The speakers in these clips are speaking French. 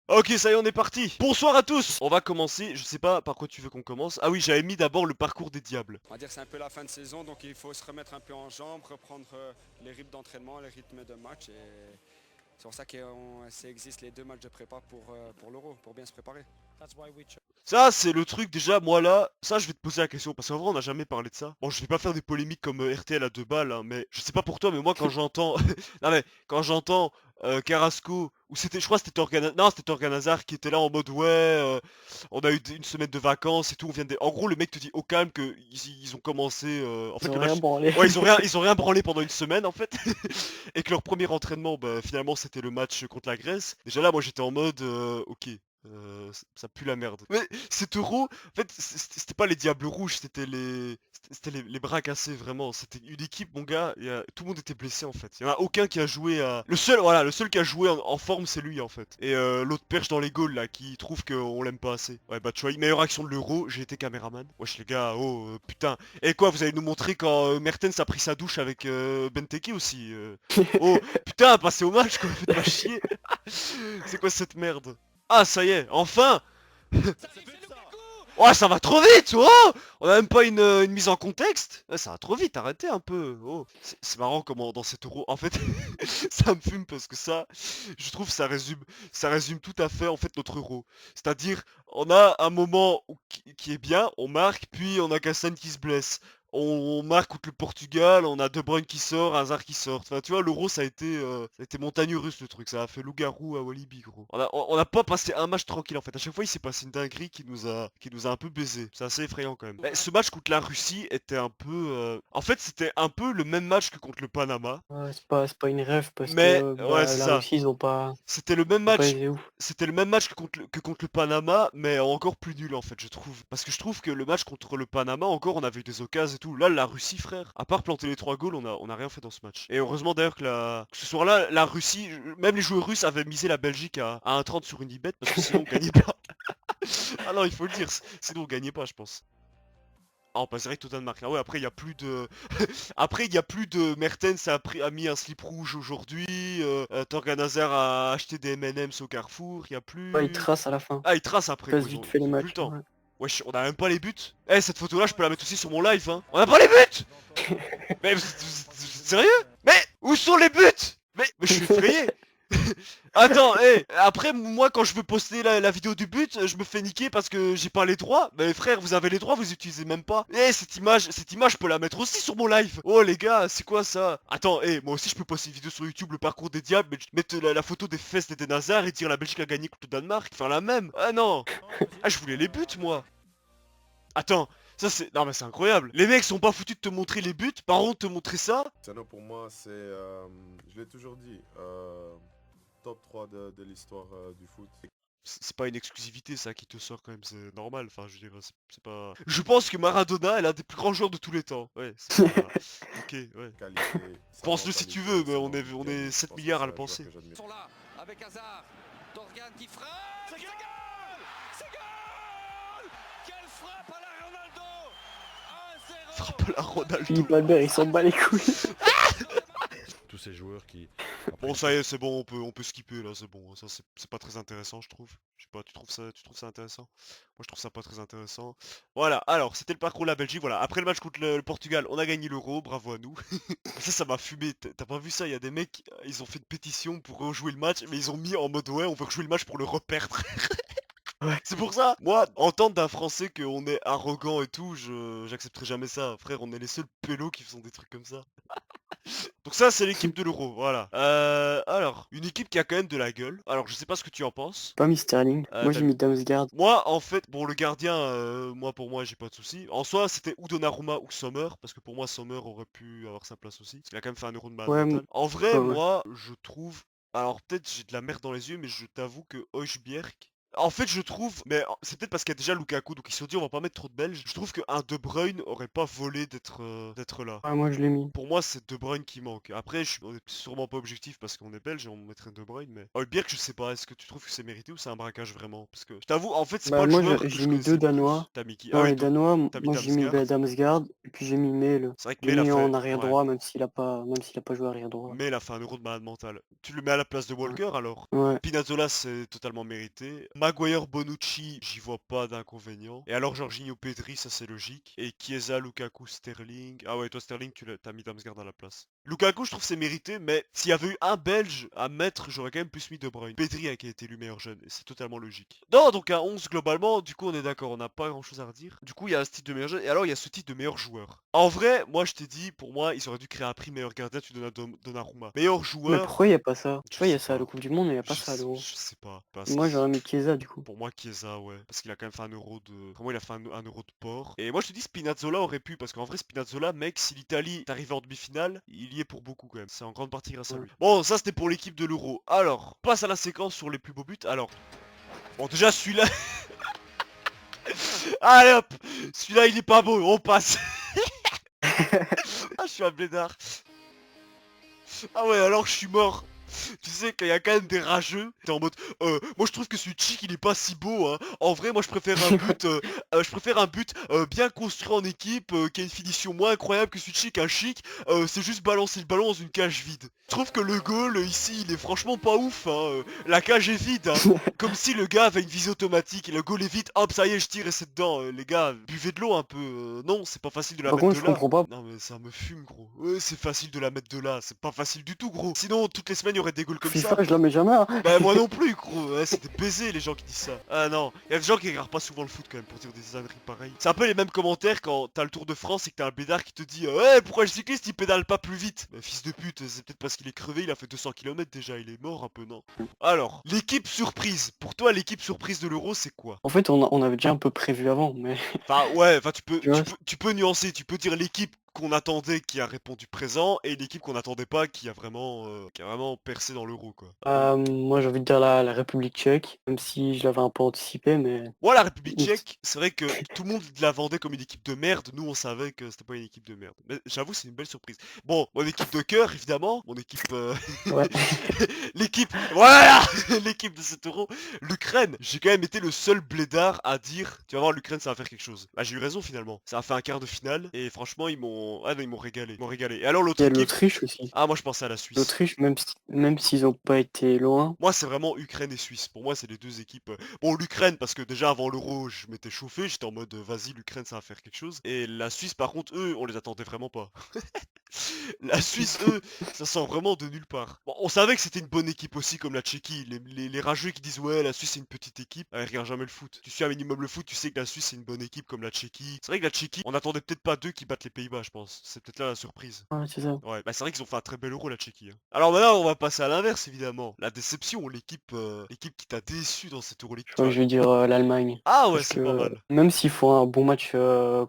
Ok, ça y est, on est parti. Bonsoir à tous. On va commencer, je sais pas par quoi tu veux qu'on commence. Ah oui, j'avais mis d'abord le parcours des diables. On va dire que c'est un peu la fin de saison, donc il faut se remettre un peu en jambes, reprendre les rythmes d'entraînement, les rythmes de match. Et c'est pour ça qu'il existe les deux matchs de prépa pour l'Euro, pour bien se préparer. Ça, c'est le truc déjà, moi là, ça je vais te poser la question, parce qu'en vrai on n'a jamais parlé de ça. Bon, je vais pas faire des polémiques comme RTL à 2 balles, hein, mais je sais pas pour toi, mais moi quand j'entends... non mais, quand j'entends Carrasco, ou c'était, je crois que c'était non, c'était Torgan Hazard qui était là en mode ouais, on a eu une semaine de vacances et tout, on vient de... En gros, le mec te dit au calme que ils ont commencé... En Ils fait, ont le rien match... branlé. Ouais, ils ont rien branlé pendant une semaine en fait. Et que leur premier entraînement, bah, finalement, c'était le match contre la Grèce. Déjà là, moi, j'étais en mode, ok, ça pue la merde. Mais cet euro, en fait, c'était pas les Diables Rouges, c'était les bras cassés, vraiment. C'était une équipe, mon gars, tout le monde était blessé, en fait. Il y en a aucun qui a joué à... le seul qui a joué en forme, c'est lui, en fait. Et l'autre perche dans les Gaules, là, qui trouve qu'on l'aime pas assez. Ouais, bah, tu vois, meilleure action de l'euro, j'ai été caméraman. Wesh, les gars, oh, putain. Et quoi, vous allez nous montrer quand Mertens a pris sa douche avec Benteke aussi Oh, putain, passez au match, quoi, faites pas chier. C'est quoi cette merde? Ah, ça y est, enfin. Oh, ça va trop vite, oh. On a même pas une mise en contexte. Ouais, ça va trop vite, arrêtez un peu. Oh, c'est marrant comment dans cet euro, en fait, ça me fume parce que ça, je trouve ça résume tout à fait en fait notre euro. C'est-à-dire, on a un moment qui est bien, on marque, puis on a Cassane qui se blesse. On marque contre le Portugal, on a De Bruyne qui sort, Hazard qui sort. Enfin, tu vois, l'euro ça a été montagne russe le truc, ça a fait loup-garou à Walibi, gros. On a pas passé un match tranquille en fait. À chaque fois, il s'est passé une dinguerie qui nous a un peu baisé. C'est assez effrayant quand même. Mais ce match contre la Russie était un peu. En fait, c'était un peu le même match que contre le Panama. Ouais, c'est pas une rêve parce Mais que ouais, c'est la ça. Russie, C'était le même ils ont pas match. été ouf. C'était le même match que contre le Panama, mais encore plus nul en fait, je trouve. Parce que je trouve que le match contre le Panama, encore, on avait eu des occasions et tout. Là, la Russie, frère, à part planter les 3 goals, on a rien fait dans ce match. Et heureusement d'ailleurs que ce soir-là, la Russie, même les joueurs russes avaient misé la Belgique à 1,30 sur une ibet, parce que sinon on gagnait pas. Ah non, il faut le dire, sinon on gagnait pas, je pense. Ah, on passe direct au Danemark. Ah ouais, après il y a plus de... Après il y a plus de... Mertens a mis un slip rouge aujourd'hui. Torgan Hazard a acheté des M&M's au Carrefour. Il y a Ouais, ils plus... tracent à la fin. Ah, ils tracent Ils après quoi, passent vite fait les ils ont plus le matchs. temps. Ouais. Wesh, on a même pas les buts. Eh, cette photo là je peux la mettre aussi sur mon live, hein. On a pas les buts. Mais vous êtes sérieux? Mais où sont les buts? Mais je suis effrayé. Attends, après moi quand je veux poster la vidéo du but, je me fais niquer parce que j'ai pas les droits. Mais frère, vous avez les droits, vous utilisez même pas. Cette image, je peux la mettre aussi sur mon live. Oh les gars, c'est quoi ça? Attends, moi aussi je peux poster une vidéo sur YouTube, le parcours des diables, mais mettre la photo des fesses des Hazard et dire la Belgique a gagné contre le Danemark, faire la même. Ah non. Ah, je voulais les buts moi. Attends, ça c'est... Non mais c'est incroyable. Les mecs sont pas foutus de te montrer les buts, par contre te montrer ça. Cristiano pour moi c'est, je l'ai toujours dit, top 3 de l'histoire du foot. C'est pas une exclusivité ça qui te sort quand même, c'est normal, enfin je veux dire, c'est pas... Je pense que Maradona est l'un des plus grands joueurs de tous les temps, ouais, c'est pas... Ok, ouais. Qualité, sa Pense-le si tu mentalité, veux, mais son on envie est, de on gagner. est Je 7 pense que milliards c'est à le un joueur penser. que j'admire. Ils sont là, avec Hazard. Torgan qui frappe. C'est goal. C'est goal. Quelle frappe à la Ronaldo. 1-0. Frappe à la Ronaldo. Philippe Albert, il s'en bat les couilles. Tous ces joueurs qui... Bon ça y est, c'est bon, on peut skipper là, c'est bon, ça c'est pas très intéressant je trouve. Je sais pas, tu trouves ça intéressant? Moi je trouve ça pas très intéressant. Voilà, alors c'était le parcours de la Belgique, voilà. Après le match contre le Portugal, on a gagné l'Euro, bravo à nous. Ça m'a fumé, t'as pas vu ça? Il y a des mecs, ils ont fait une pétition pour rejouer le match, mais ils ont mis en mode ouais, on veut rejouer le match pour le reperdre. Ouais. C'est pour ça, moi, entendre d'un Français qu'on est arrogant et tout, j'accepterai jamais ça. Frère, on est les seuls pélos qui font des trucs comme ça. Donc ça, c'est l'équipe de l'Euro, voilà. Alors, une équipe qui a quand même de la gueule. Alors, je sais pas ce que tu en penses. Pas mis Sterling. Moi, T'as j'ai mis... mis Damsgaard. Moi, en fait, bon, le gardien, pour moi, j'ai pas de souci. En soi, c'était ou Donnarumma ou Sommer, parce que pour moi, Sommer aurait pu avoir sa place aussi. Parce qu'il a quand même fait un Euro de malade Ouais, mental. En vrai, ouais, ouais. moi, je trouve... Alors, peut-être j'ai de la merde dans les yeux, mais je t'avoue que Højbjerg, En fait, je trouve, mais c'est peut-être parce qu'il y a déjà Lukaku, donc ils se sont dit on va pas mettre trop de Belges. Je trouve qu'un De Bruyne aurait pas volé d'être là. Ouais, moi je l'ai mis. Pour moi, c'est De Bruyne qui manque. Après, on est sûrement pas objectif parce qu'on est belge et on mettrait De Bruyne, mais Højbjerg, je sais pas, est-ce que tu trouves que c'est mérité ou c'est un braquage vraiment? Parce que je t'avoue, en fait, c'est pas Bah le moi joueur que j'ai je mis connaissais 2 le plus. Danois. T'as mis qui? Ah Dans oui, les Danois, t'as mis moi j'ai mis Damsgaard. Damsgaard et puis j'ai mis Mail. C'est vrai que Je l'ai Mel a mis fait. en arrière Ouais. droit même s'il a pas joué arrière droit. Mais il a fait un euro de malade mental. Tu le mets à la place de Ouais. Walker alors? Ouais. Spinazzola, c'est totalement mérité. Maguire, Bonucci, j'y vois pas d'inconvénient. Et alors Jorginho, Pedri, ça c'est logique. Et Chiesa, Lukaku, Sterling. Ah ouais, toi Sterling, t'as mis Damsgaard à la place. Lukaku, je trouve c'est mérité, mais s'il y avait eu un Belge à mettre, j'aurais quand même plus mis De Bruyne. Pedri qui a été élu meilleur jeune, et c'est totalement logique. Non, donc à 11 globalement, du coup on est d'accord, on n'a pas grand chose à redire. Du coup il y a ce titre de meilleur jeune, et alors il y a ce titre de meilleur joueur. En vrai, moi je t'ai dit, pour moi, ils auraient dû créer un prix meilleur gardien, tu donnes à Donnarumma. Meilleur Mais joueur, pourquoi il y a pas ça? Tu je vois, il y sais a ça à pas. la Coupe du Monde, mais il y a pas Je ça à sais, l'Euro. je sais pas. Moi j'aurais mis Chiesa du coup. Pour moi, Chiesa, ouais. Parce qu'il a quand même fait un euro de. Pour moi, il a fait un euro de port. Et moi, je te dis, Spinazzola aurait pu. Parce qu'en vrai, Spinazzola, mec, si l'Italie est arrivée en demi-finale, il y est pour beaucoup quand même. C'est en grande partie grâce à Ouais. lui. Bon, ça, c'était pour l'équipe de l'euro. Alors, passe à la séquence sur les plus beaux buts. Alors, bon, déjà, celui-là. Allez hop! Celui-là, il est pas beau. On passe. Ah, je suis un blédard. Ah ouais, alors je suis mort. Tu sais qu'il y a quand même des rageux. T'es en mode, moi je trouve que ce chic il est pas si beau, hein. En vrai, moi je préfère un but, bien construit en équipe, qui a une finition moins incroyable que celui de chic. Un chic, c'est juste balancer le ballon dans une cage vide. Je trouve que le goal ici, il est franchement pas ouf, hein. La cage est vide, hein. Comme si le gars avait une visée automatique et le goal est vide, hop, ça y est, je tire et c'est dedans. Les gars, buvez de l'eau un peu. Non, c'est pas facile de la Par mettre contre, de je là. comprends pas. Non mais ça me fume, gros. Ouais, c'est facile de la mettre de là, c'est pas facile du tout, gros. Sinon, toutes les semaines, il y aurait des goals comme ça. FIFA, je la mets jamais, hein. Bah moi non plus, gros. Ouais, c'est des baisers les gens qui disent ça. Ah non, il y a des gens qui regardent pas souvent le foot quand même pour dire des âneries pareilles. C'est un peu les mêmes commentaires quand t'as le Tour de France et que t'as un bédard qui te dit ouais, pourquoi le cycliste il pédale pas plus vite? Bah fils de pute, c'est peut-être parce qu'il est crevé, il a fait 200 km déjà, il est mort un peu, non? Alors, l'équipe surprise. Pour toi, l'équipe surprise de l'Euro, c'est quoi? En fait, on avait déjà un peu prévu avant, mais Enfin ouais, enfin tu peux, tu vois, tu peux nuancer, tu peux dire l'équipe qu'on attendait qui a répondu présent et l'équipe qu'on n'attendait pas qui a vraiment percé dans l'Euro quoi. moi j'ai envie de dire la République tchèque, même si je l'avais un peu anticipé, mais Moi, la République tchèque, c'est vrai que tout le monde la vendait comme une équipe de merde. Nous, on savait que c'était pas une équipe de merde. Mais j'avoue, c'est une belle surprise. Bon, mon équipe de cœur, évidemment. Mon équipe... ouais. l'équipe... Voilà. L'équipe de cet euro. L'Ukraine. J'ai quand même été le seul blédard à dire, tu vas voir, l'Ukraine, ça va faire quelque chose. Bah, j'ai eu raison, finalement. Ça a fait un quart de finale. Et franchement, ils m'ont... Ah non, ils m'ont régalé. Ils m'ont régalé. Et alors, Il l'autre y a équipe... l'Autriche aussi. Ah, moi, je pensais à la Suisse. L'Autriche, même s'ils ont pas été loin. Moi, c'est vraiment Ukraine et Suisse. Pour moi, c'est les deux équipes. Bon, l'Ukraine, parce que déjà avant l'Euro, je m'étais chauffé. J'étais en mode, vas-y, l'Ukraine, ça va faire quelque chose. Et la Suisse, par contre, eux, on les attendait vraiment pas. La Suisse, eux, ça sort vraiment de nulle part. Bon, on savait que c'était une bonne équipe aussi, comme la Tchéquie. Les rageux qui disent, ouais, la Suisse, c'est une petite équipe. Ils regardent jamais le foot. Tu suis un minimum le foot, tu sais que la Suisse, c'est une bonne équipe comme la Tchéquie. C'est vrai que la Tchéquie, on attendait peut-être pas d'eux qui battent les Pays-Bas, je pense. C'est peut-être là la surprise. Ouais, c'est ça. Ouais, bah c'est vrai qu'ils ont fait un très bel euro la Tchéquie, hein. Alors maintenant on va passer à l'inverse évidemment. La déception, l'équipe qui t'a déçu dans cette Euroleague. Je crois que je vais dire l'Allemagne. Ah ouais, Parce c'est que pas mal. même s'ils font un bon match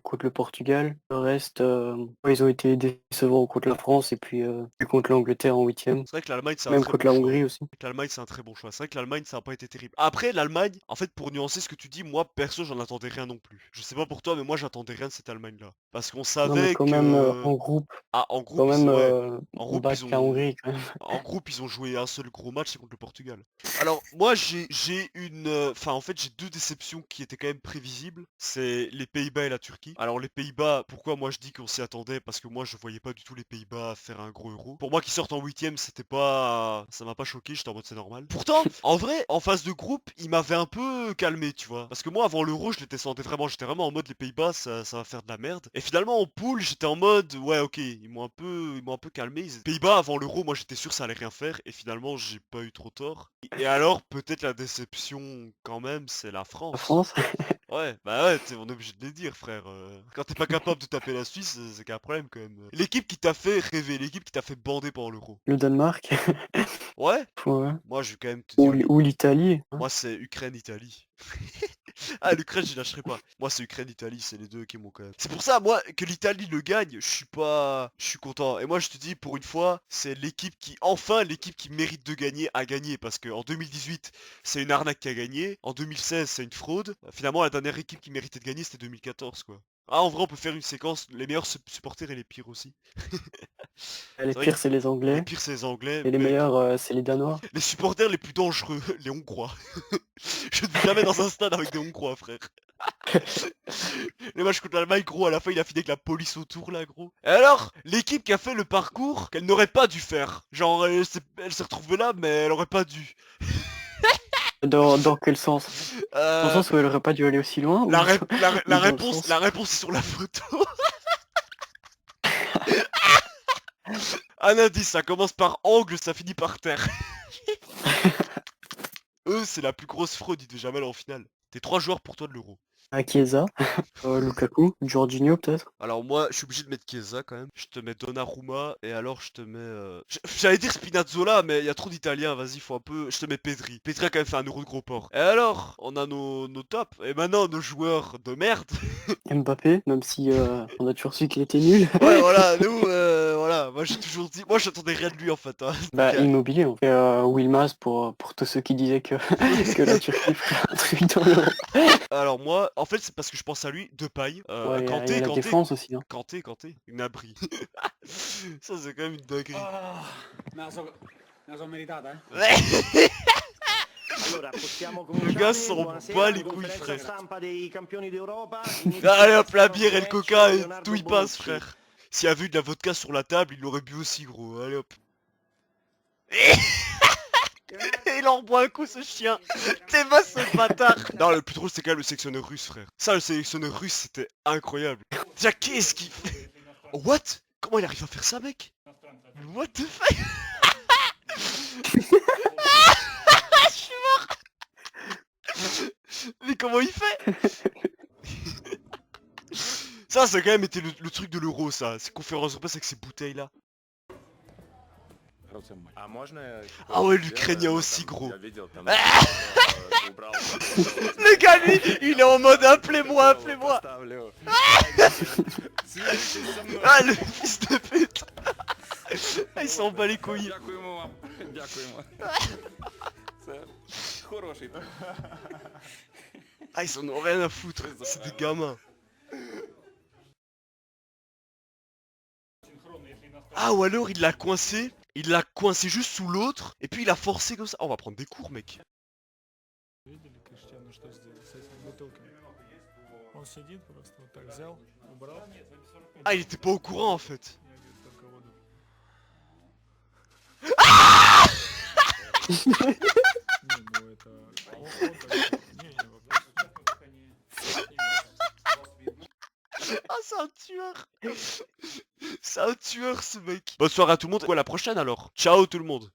contre le Portugal, le reste, ouais, ils ont été décevants contre la France et puis contre l'Angleterre en huitième. C'est vrai que l'Allemagne c'est un Même très contre bon la choix. Hongrie aussi. C'est vrai que l'Allemagne c'est un très bon choix. C'est vrai que l'Allemagne ça a pas été terrible. Après l'Allemagne, en fait pour nuancer ce que tu dis, moi perso j'en attendais rien non plus. Je sais pas pour toi mais moi j'attendais rien de cette Allemagne là. Parce qu'on Non, mais savait quand même que... en groupe, Ah en quand groupe même ouais. En groupe battre ils la ont... Hongrie quand même. En groupe, ils ont joué un seul gros match, c'est contre le Portugal. Alors, moi, j'ai une... Enfin, en fait, j'ai deux déceptions qui étaient quand même prévisibles. C'est les Pays-Bas et la Turquie. Alors, les Pays-Bas, pourquoi moi je dis qu'on s'y attendait? Parce que moi, je voyais pas du tout les Pays-Bas faire un gros euro. Pour moi, qu'ils sortent en huitième, c'était pas... Ça m'a pas choqué, j'étais en mode c'est normal. Pourtant, en vrai, en phase de groupe, ils m'avaient un peu calmé, tu vois. Parce que moi, avant l'euro, je l'étais sentais vraiment... J'étais vraiment en mode les Pays-Bas, ça va faire de la merde. Et finalement, en poule, j'étais en mode... Ouais, ok, ils m'ont un peu calmé. Pays-Bas, avant l'euro, moi, j'étais sûr que ça allait rien faire. Et finalement, j'ai pas eu trop tort. Et alors, peut-être la déception, quand même, c'est la La France. France, Ouais, bah ouais, on est obligé de le dire, frère. Quand t'es pas capable de taper la Suisse, c'est qu'un problème, quand même. L'équipe qui t'a fait rêver, l'équipe qui t'a fait bander pendant l'euro. le Danemark, Ouais, ouais. moi, je vais quand même te dire... Ou l'Italie, hein. Moi, c'est Ukraine-Italie. Ah, l'Ukraine, je lâcherai pas. Moi, c'est Ukraine-Italie, c'est les deux qui m'ont quand même. C'est pour ça, moi, que l'Italie le gagne, je suis pas... Je suis content. Et moi, je te dis, pour une fois, c'est l'équipe qui... Enfin, l'équipe qui mérite de gagner a gagné. Parce qu'en 2018, c'est une arnaque qui a gagné. En 2016, c'est une fraude. Finalement, la dernière équipe qui méritait de gagner, c'était 2014, quoi. Ah, en vrai, on peut faire une séquence, les meilleurs supporters et les pires aussi. Les C'est vrai pires, que c'est les les Anglais. pires, c'est les Anglais, Et les mais meilleurs, c'est les Danois. les supporters les plus dangereux, les Hongrois. Je ne vais jamais dans un stade avec des Hongrois, frère. Les matchs contre l'Allemagne, gros, à la fin, il a fini avec la police autour, là, gros. Et alors, l'équipe qui a fait le parcours qu'elle n'aurait pas dû faire. Genre, elle s'est retrouvée là, mais elle aurait pas dû. Dans quel sens? Dans le Euh, sens où elle aurait pas dû aller aussi loin ou la, ou dans le réponse, sens... la réponse est sur la photo. Un indice, ça commence par angle, ça finit par terre. Eux, c'est la plus grosse fraude, ils devaient jamais aller en finale. T'es 3 joueurs pour toi de l'Euro. Chiesa, Lukaku, Jorginho peut-être. Alors moi, je suis obligé de mettre Chiesa quand même. Je te mets Donnarumma et alors je te mets... J'allais dire Spinazzola, mais il y a trop d'Italiens, vas-y, faut un peu... Je te mets Pedri. Pedri a quand même fait un Euro de gros port. Et alors, on a nos tops. Et maintenant, nos joueurs de merde. Mbappé, même si on a toujours su qu'il était nul. Ouais, voilà, nous, voilà. Moi, j'ai toujours dit... Moi, j'attendais rien de lui, en fait. Hein. Bah, Donc, Immobilier, on fait Wilmas pour tous ceux qui disaient que, que la Turquie ferait un truc dans l'Euro. alors moi, en fait, c'est parce que je pense à lui, Depay. Ouais, il y a Kanté, la Kanté. défense aussi. Hein. Kanté. Gnabry. Ça, c'est quand même une dinguerie. Ah, me la sono meritata, eh? Ouais. Allora, possiamo Le cominciare. gars s'en Buonasera, bat les in couilles, conferenza frère. stampa dei campioni d'Europa. Allez hop, la bière et le Match, coca, et Leonardo tout y passe, Bonucci. frère. S'il y avait eu de la vodka sur la table, il l'aurait bu aussi, gros. Allez hop. Il en boit un coup, ce chien. T'es bas, ce bâtard. Non, le plus drôle, c'est quand même le sélectionneur russe, frère. Ça, le sélectionneur russe, c'était incroyable. Déjà, qu'est-ce qu'il fait? What? Comment il arrive à faire ça, mec? What the fuck? Je suis mort. Mais comment il fait? Ça, ça a quand même été le truc de l'Euro, ça. Ces conférences de presse avec ces bouteilles-là. Ah ouais, l'Ukrainien aussi, gros. Le gars, lui, il est en mode appelez-moi, appelez-moi. Ah, le fils de pute. Ah, il s'en bat les couilles. Дякуємо вам. Дякуємо. Це хороший. Ah, ils en ont rien à foutre. C'est des gamins. Ah, ou alors il l'a coincé. Il l'a coincé juste sous l'autre. Et puis il a forcé comme ça. Oh, on va prendre des cours, mec. Видели, Криштиану что сделал с этими бутылками? Он сидит просто вот так взял, убрал. Ah, il était pas au courant en fait. Я говорю, только воду. Не, ну это... Не, вопрос. Ah, c'est un tueur. C'est un tueur, ce mec. Bonne soirée à tout le monde. À la prochaine alors. Ciao tout le monde.